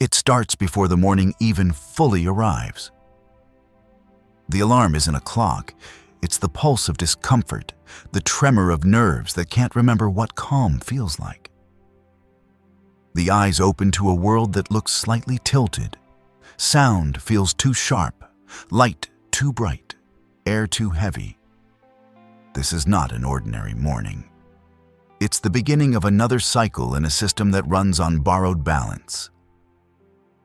It starts before the morning even fully arrives. The alarm isn't a clock, it's the pulse of discomfort, the tremor of nerves that can't remember what calm feels like. The eyes open to a world that looks slightly tilted. Sound feels too sharp, light too bright, air too heavy. This is not an ordinary morning. It's the beginning of another cycle in a system that runs on borrowed balance.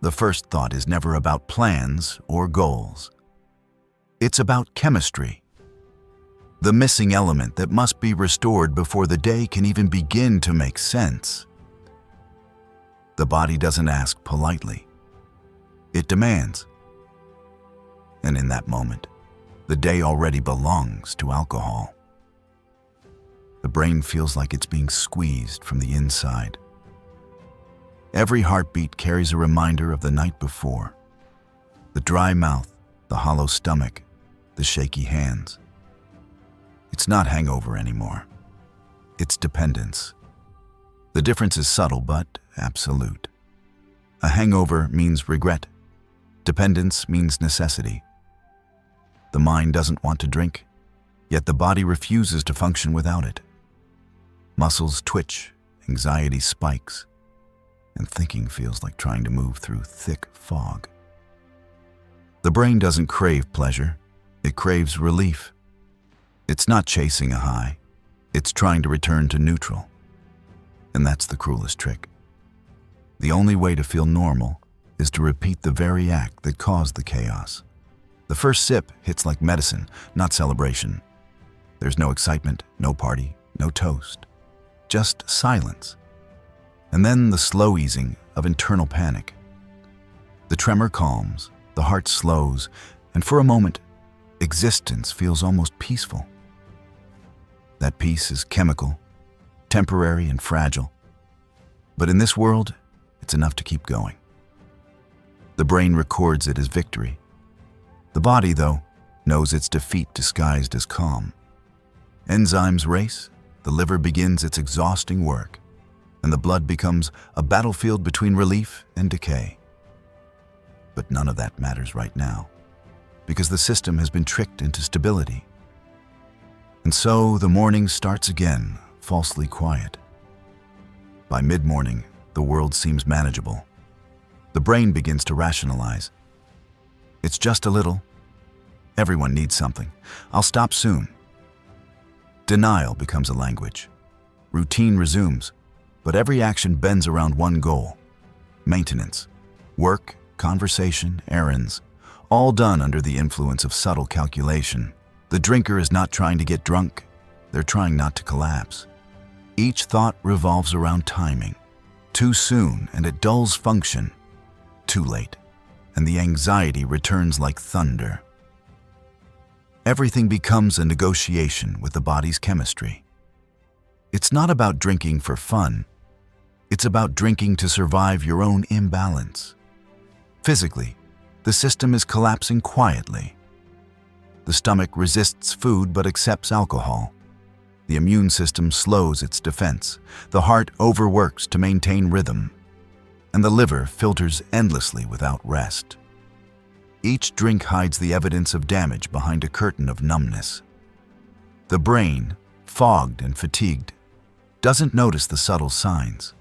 The first thought is never about plans or goals. It's about chemistry, the missing element that must be restored before the day can even begin to make sense. The body doesn't ask politely. It demands. And in that moment, the day already belongs to alcohol. The brain feels like it's being squeezed from the inside. Every heartbeat carries a reminder of the night before. The dry mouth, the hollow stomach, the shaky hands. It's not hangover anymore. It's dependence. The difference is subtle but absolute. A hangover means regret. Dependence means necessity. The mind doesn't want to drink, yet the body refuses to function without it. Muscles twitch, anxiety spikes, and thinking feels like trying to move through thick fog. The brain doesn't crave pleasure, it craves relief. It's not chasing a high, it's trying to return to neutral. And that's the cruelest trick. The only way to feel normal is to repeat the very act that caused the chaos. The first sip hits like medicine, not celebration. There's no excitement, no party, no toast. Just silence. And then the slow easing of internal panic. The tremor calms, the heart slows, and for a moment, existence feels almost peaceful. That peace is chemical, temporary and fragile. But in this world, it's enough to keep going. The brain records it as victory. The body, though, knows its defeat disguised as calm. Enzymes race, the liver begins its exhausting work, and the blood becomes a battlefield between relief and decay. But none of that matters right now, because the system has been tricked into stability. And so the morning starts again, falsely quiet. By mid-morning, the world seems manageable. The brain begins to rationalize. It's just a little. Everyone needs something. I'll stop soon. Denial becomes a language. Routine resumes, but every action bends around one goal: maintenance. Work, conversation, errands, all done under the influence of subtle calculation. The drinker is not trying to get drunk, they're trying not to collapse. Each thought revolves around timing. Too soon and it dulls function. Too late, and the anxiety returns like thunder. Everything becomes a negotiation with the body's chemistry. It's not about drinking for fun. It's about drinking to survive your own imbalance. Physically, the system is collapsing quietly. The stomach resists food but accepts alcohol. The immune system slows its defense. The heart overworks to maintain rhythm. And the liver filters endlessly without rest. Each drink hides the evidence of damage behind a curtain of numbness. The brain, fogged and fatigued, doesn't notice the subtle signs.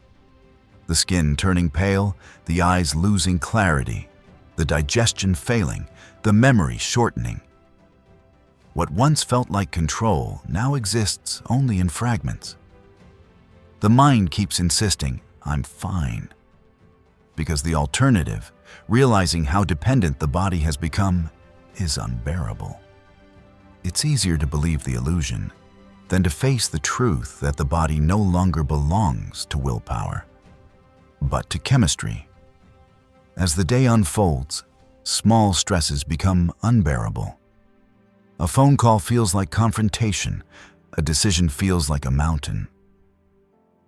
The skin turning pale, the eyes losing clarity, the digestion failing, the memory shortening. What once felt like control now exists only in fragments. The mind keeps insisting, "I'm fine," because the alternative, realizing how dependent the body has become, is unbearable. It's easier to believe the illusion than to face the truth that the body no longer belongs to willpower, but to chemistry. As the day unfolds, small stresses become unbearable. A phone call feels like confrontation. A decision feels like a mountain.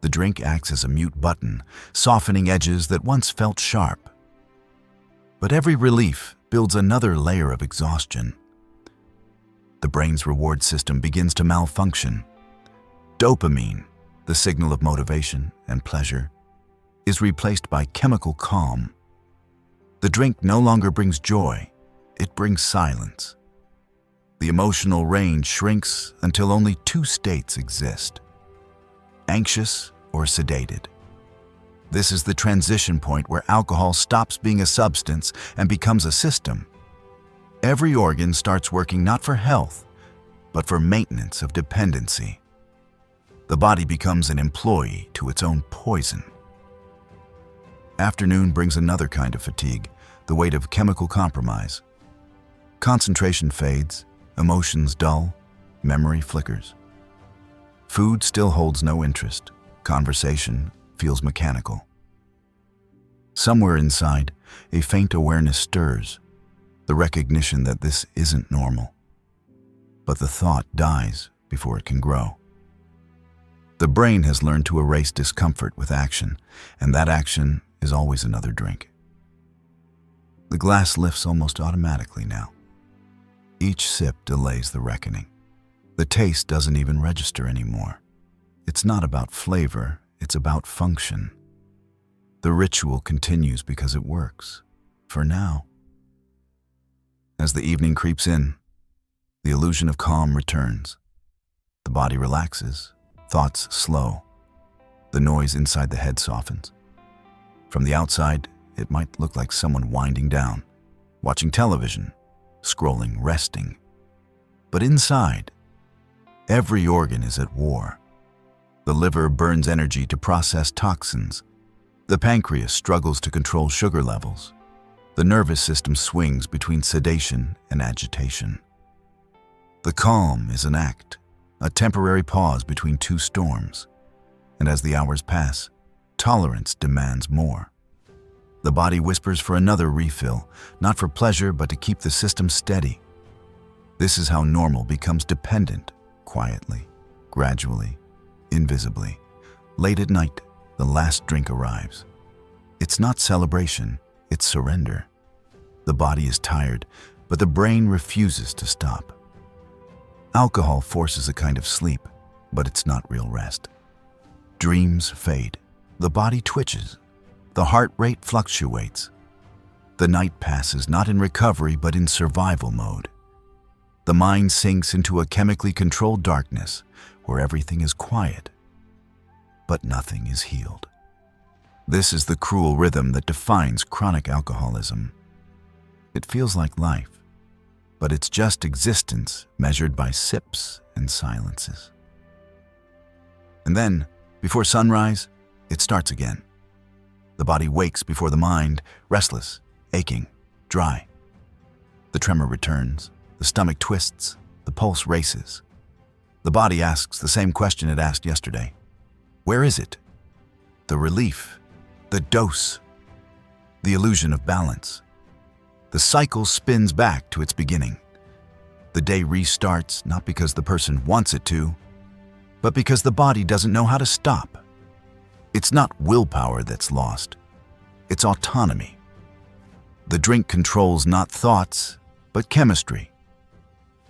The drink acts as a mute button, softening edges that once felt sharp. But every relief builds another layer of exhaustion. The brain's reward system begins to malfunction. Dopamine, the signal of motivation and pleasure, is replaced by chemical calm. The drink no longer brings joy, it brings silence. The emotional range shrinks until only two states exist: anxious or sedated. This is the transition point where alcohol stops being a substance and becomes a system. Every organ starts working not for health, but for maintenance of dependency. The body becomes an employee to its own poison. Afternoon brings another kind of fatigue, the weight of chemical compromise. Concentration fades, emotions dull, memory flickers. Food still holds no interest, conversation feels mechanical. Somewhere inside, a faint awareness stirs, the recognition that this isn't normal. But the thought dies before it can grow. The brain has learned to erase discomfort with action, and that action is always another drink. The glass lifts almost automatically now. Each sip delays the reckoning. The taste doesn't even register anymore. It's not about flavor, it's about function. The ritual continues because it works, for now. As the evening creeps in, the illusion of calm returns. The body relaxes, thoughts slow. The noise inside the head softens. From the outside, it might look like someone winding down, watching television, scrolling, resting. But inside, every organ is at war. The liver burns energy to process toxins. The pancreas struggles to control sugar levels. The nervous system swings between sedation and agitation. The calm is an act, a temporary pause between two storms. And as the hours pass, tolerance demands more. The body whispers for another refill, not for pleasure, but to keep the system steady. This is how normal becomes dependent, quietly, gradually, invisibly. Late at night, the last drink arrives. It's not celebration, it's surrender. The body is tired, but the brain refuses to stop. Alcohol forces a kind of sleep, but it's not real rest. Dreams fade. The body twitches. The heart rate fluctuates. The night passes not in recovery, but in survival mode. The mind sinks into a chemically controlled darkness where everything is quiet, but nothing is healed. This is the cruel rhythm that defines chronic alcoholism. It feels like life, but it's just existence measured by sips and silences. And then, before sunrise, it starts again. The body wakes before the mind, restless, aching, dry. The tremor returns, the stomach twists, the pulse races. The body asks the same question it asked yesterday. Where is it? The relief, the dose, the illusion of balance. The cycle spins back to its beginning. The day restarts not because the person wants it to, but because the body doesn't know how to stop. It's not willpower that's lost, it's autonomy. The drink controls not thoughts, but chemistry.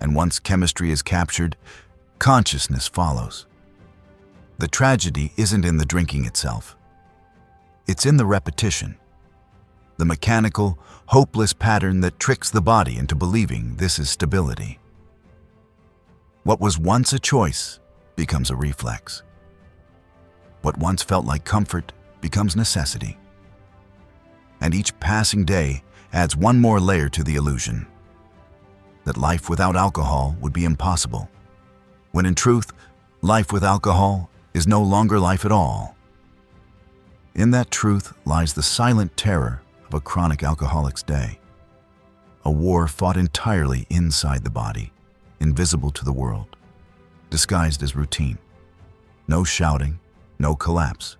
And once chemistry is captured, consciousness follows. The tragedy isn't in the drinking itself. It's in the repetition. The mechanical, hopeless pattern that tricks the body into believing this is stability. What was once a choice becomes a reflex. What once felt like comfort becomes necessity. And each passing day adds one more layer to the illusion that life without alcohol would be impossible, when in truth, life with alcohol is no longer life at all. In that truth lies the silent terror of a chronic alcoholic's day, a war fought entirely inside the body, invisible to the world, disguised as routine. No shouting, no collapse,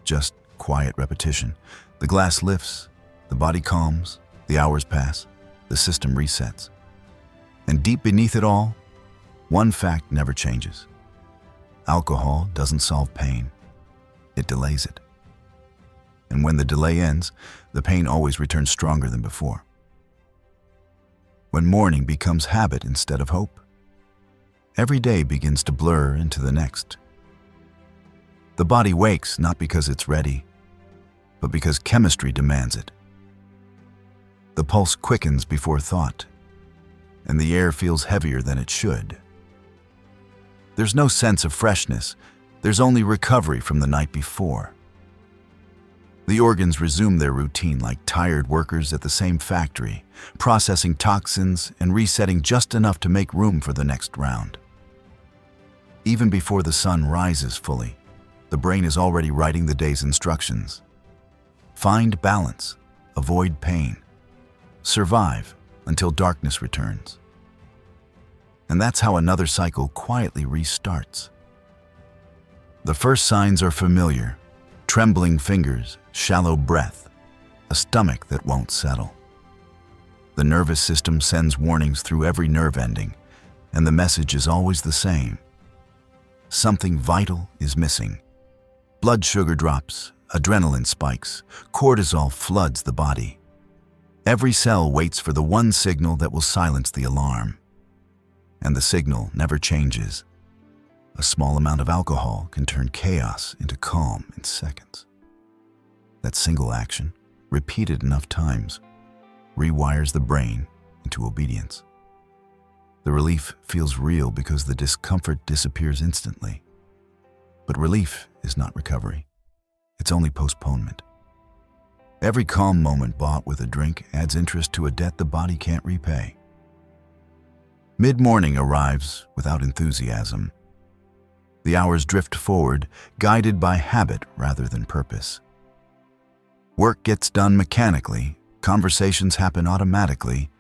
just quiet repetition. The glass lifts, the body calms, the hours pass, the system resets. And deep beneath it all, one fact never changes. Alcohol doesn't solve pain, it delays it. And when the delay ends, the pain always returns stronger than before. When morning becomes habit instead of hope, every day begins to blur into the next. The body wakes not because it's ready, but because chemistry demands it. The pulse quickens before thought, and the air feels heavier than it should. There's no sense of freshness, there's only recovery from the night before. The organs resume their routine like tired workers at the same factory, processing toxins and resetting just enough to make room for the next round. Even before the sun rises fully, the brain is already writing the day's instructions. Find balance, avoid pain, survive until darkness returns. And that's how another cycle quietly restarts. The first signs are familiar: trembling fingers, shallow breath, a stomach that won't settle. The nervous system sends warnings through every nerve ending, and the message is always the same. Something vital is missing. Blood sugar drops, adrenaline spikes, cortisol floods the body. Every cell waits for the one signal that will silence the alarm. And the signal never changes. A small amount of alcohol can turn chaos into calm in seconds. That single action, repeated enough times, rewires the brain into obedience. The relief feels real because the discomfort disappears instantly. But relief is not recovery. It's only postponement. Every calm moment bought with a drink adds interest to a debt the body can't repay. Mid-morning arrives without enthusiasm. The hours drift forward, guided by habit rather than purpose. Work gets done mechanically, conversations happen automatically,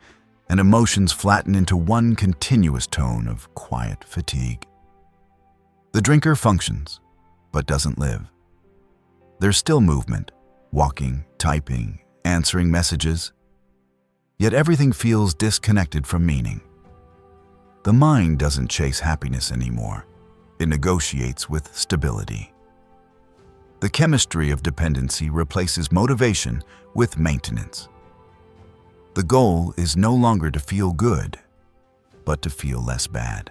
and emotions flatten into one continuous tone of quiet fatigue. The drinker functions, but doesn't live. There's still movement, walking, typing, answering messages, yet everything feels disconnected from meaning. The mind doesn't chase happiness anymore. It negotiates with stability. The chemistry of dependency replaces motivation with maintenance. The goal is no longer to feel good, but to feel less bad.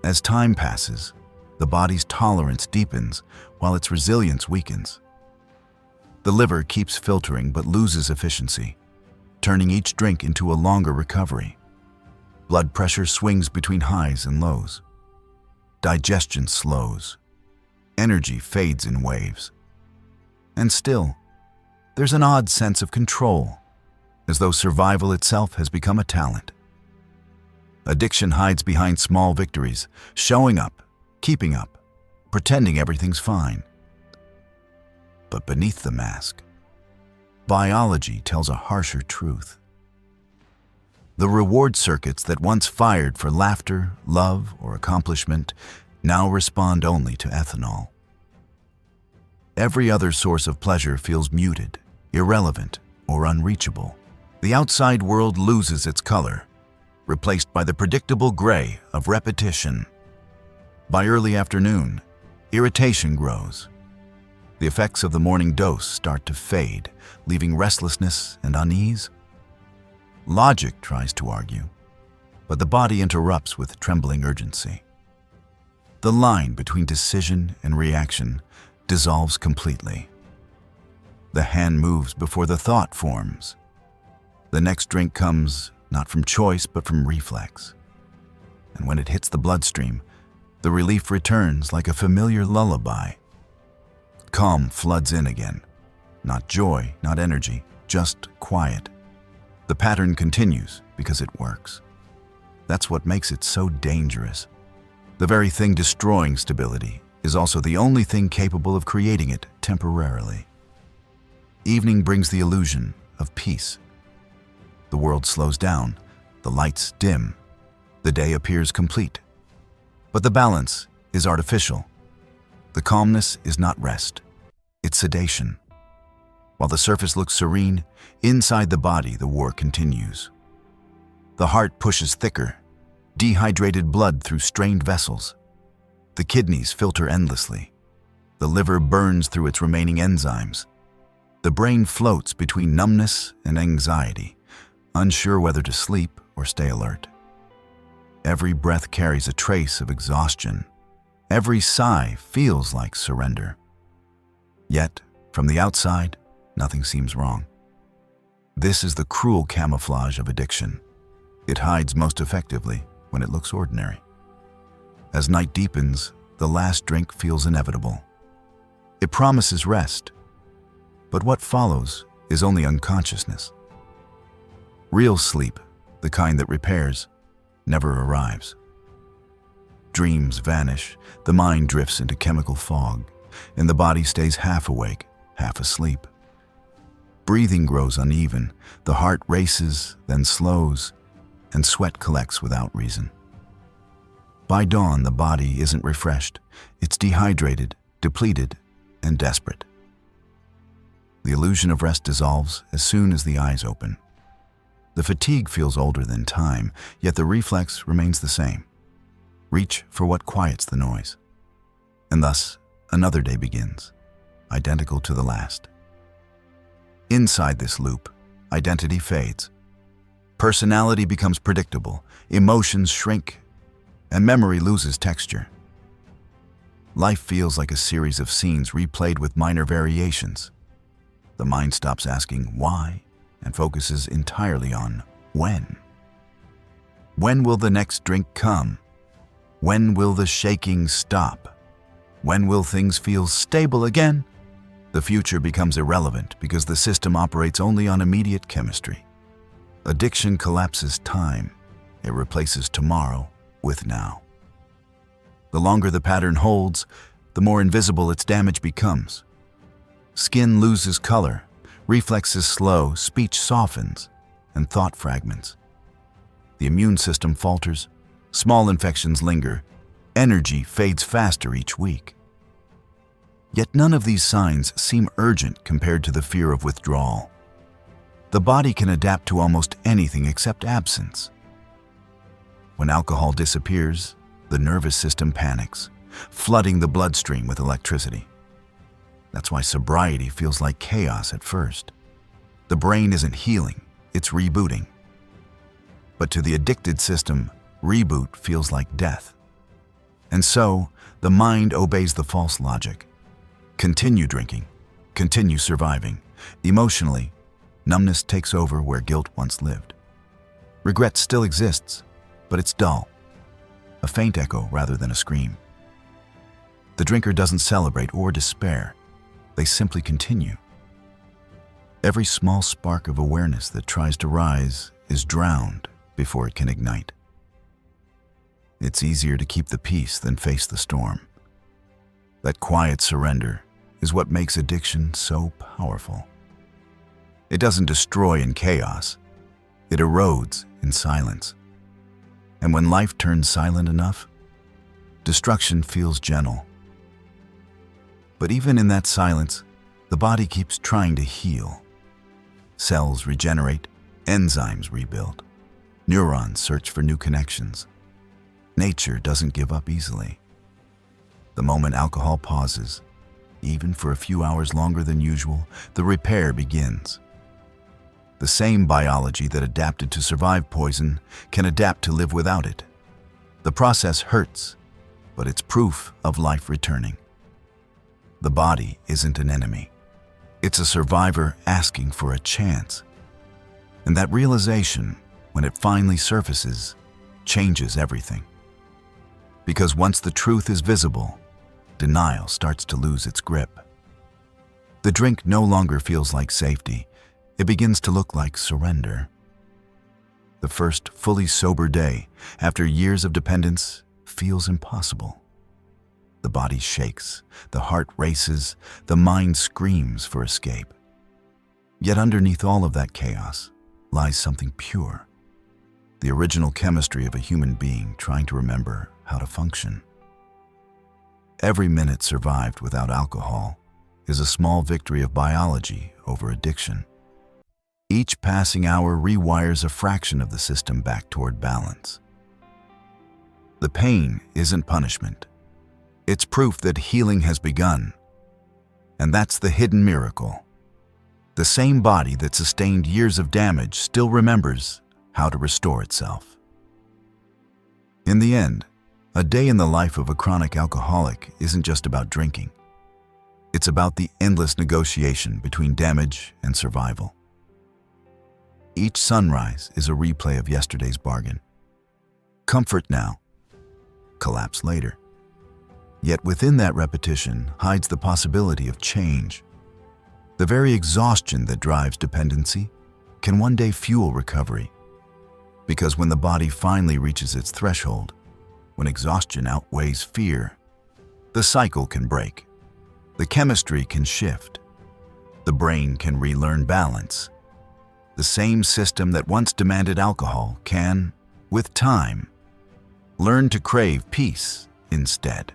As time passes, the body's tolerance deepens while its resilience weakens. The liver keeps filtering but loses efficiency, turning each drink into a longer recovery. Blood pressure swings between highs and lows. Digestion slows. Energy fades in waves. And still, there's an odd sense of control, as though survival itself has become a talent. Addiction hides behind small victories, showing up, keeping up, pretending everything's fine. But beneath the mask, biology tells a harsher truth. The reward circuits that once fired for laughter, love, or accomplishment now respond only to ethanol. Every other source of pleasure feels muted, irrelevant, or unreachable. The outside world loses its color, replaced by the predictable gray of repetition. By early afternoon, irritation grows. The effects of the morning dose start to fade, leaving restlessness and unease. Logic tries to argue, but the body interrupts with trembling urgency. The line between decision and reaction dissolves completely. The hand moves before the thought forms. The next drink comes not from choice but from reflex. And when it hits the bloodstream, the relief returns like a familiar lullaby. Calm floods in again. Not joy, not energy, just quiet. The pattern continues because it works. That's what makes it so dangerous. The very thing destroying stability is also the only thing capable of creating it temporarily. Evening brings the illusion of peace. The world slows down, the lights dim, the day appears complete. But the balance is artificial. The calmness is not rest, it's sedation. While the surface looks serene, inside the body the war continues. The heart pushes thicker, dehydrated blood through strained vessels. The kidneys filter endlessly. The liver burns through its remaining enzymes. The brain floats between numbness and anxiety, unsure whether to sleep or stay alert. Every breath carries a trace of exhaustion. Every sigh feels like surrender. Yet, from the outside, nothing seems wrong. This is the cruel camouflage of addiction. It hides most effectively when it looks ordinary. As night deepens, the last drink feels inevitable. It promises rest, but what follows is only unconsciousness. Real sleep, the kind that repairs, never arrives. Dreams vanish, the mind drifts into chemical fog, and the body stays half awake, half asleep. Breathing grows uneven, the heart races, then slows, and sweat collects without reason. By dawn, the body isn't refreshed. It's dehydrated, depleted, and desperate. The illusion of rest dissolves as soon as the eyes open. The fatigue feels older than time, yet the reflex remains the same. Reach for what quiets the noise. And thus, another day begins, identical to the last. Inside this loop, identity fades. Personality becomes predictable, emotions shrink, and memory loses texture. Life feels like a series of scenes replayed with minor variations. The mind stops asking why and focuses entirely on when. When will the next drink come? When will the shaking stop? When will things feel stable again? The future becomes irrelevant because the system operates only on immediate chemistry. Addiction collapses time. It replaces tomorrow with now. The longer the pattern holds, the more invisible its damage becomes. Skin loses color, reflexes slow, speech softens, and thought fragments. The immune system falters, small infections linger, energy fades faster each week. Yet none of these signs seem urgent compared to the fear of withdrawal. The body can adapt to almost anything except absence. When alcohol disappears, the nervous system panics, flooding the bloodstream with electricity. That's why sobriety feels like chaos at first. The brain isn't healing, it's rebooting. But to the addicted system, reboot feels like death. And so, the mind obeys the false logic. Continue drinking, continue surviving. Emotionally, numbness takes over where guilt once lived. Regret still exists, but it's dull. A faint echo rather than a scream. The drinker doesn't celebrate or despair. They simply continue. Every small spark of awareness that tries to rise is drowned before it can ignite. It's easier to keep the peace than face the storm. That quiet surrender is what makes addiction so powerful. It doesn't destroy in chaos. It erodes in silence. And when life turns silent enough, destruction feels gentle. But even in that silence, the body keeps trying to heal. Cells regenerate, enzymes rebuild, neurons search for new connections. Nature doesn't give up easily. The moment alcohol pauses, even for a few hours longer than usual, the repair begins. The same biology that adapted to survive poison can adapt to live without it. The process hurts, but it's proof of life returning. The body isn't an enemy. It's a survivor asking for a chance. And that realization, when it finally surfaces, changes everything. Because once the truth is visible, denial starts to lose its grip. The drink no longer feels like safety. It begins to look like surrender. The first fully sober day, after years of dependence, feels impossible. The body shakes, the heart races, the mind screams for escape. Yet underneath all of that chaos lies something pure. The original chemistry of a human being trying to remember how to function. Every minute survived without alcohol is a small victory of biology over addiction. Each passing hour rewires a fraction of the system back toward balance. The pain isn't punishment. It's proof that healing has begun. And that's the hidden miracle. The same body that sustained years of damage still remembers how to restore itself. In the end, a day in the life of a chronic alcoholic isn't just about drinking. It's about the endless negotiation between damage and survival. Each sunrise is a replay of yesterday's bargain. Comfort now, collapse later. Yet within that repetition hides the possibility of change. The very exhaustion that drives dependency can one day fuel recovery. Because when the body finally reaches its threshold, when exhaustion outweighs fear, the cycle can break. The chemistry can shift. The brain can relearn balance. The same system that once demanded alcohol can, with time, learn to crave peace instead.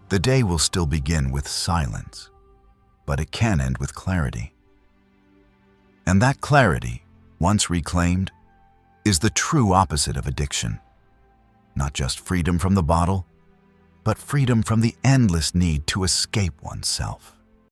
The day will still begin with silence, but it can end with clarity. And that clarity, once reclaimed, is the true opposite of addiction. Not just freedom from the bottle, but freedom from the endless need to escape oneself.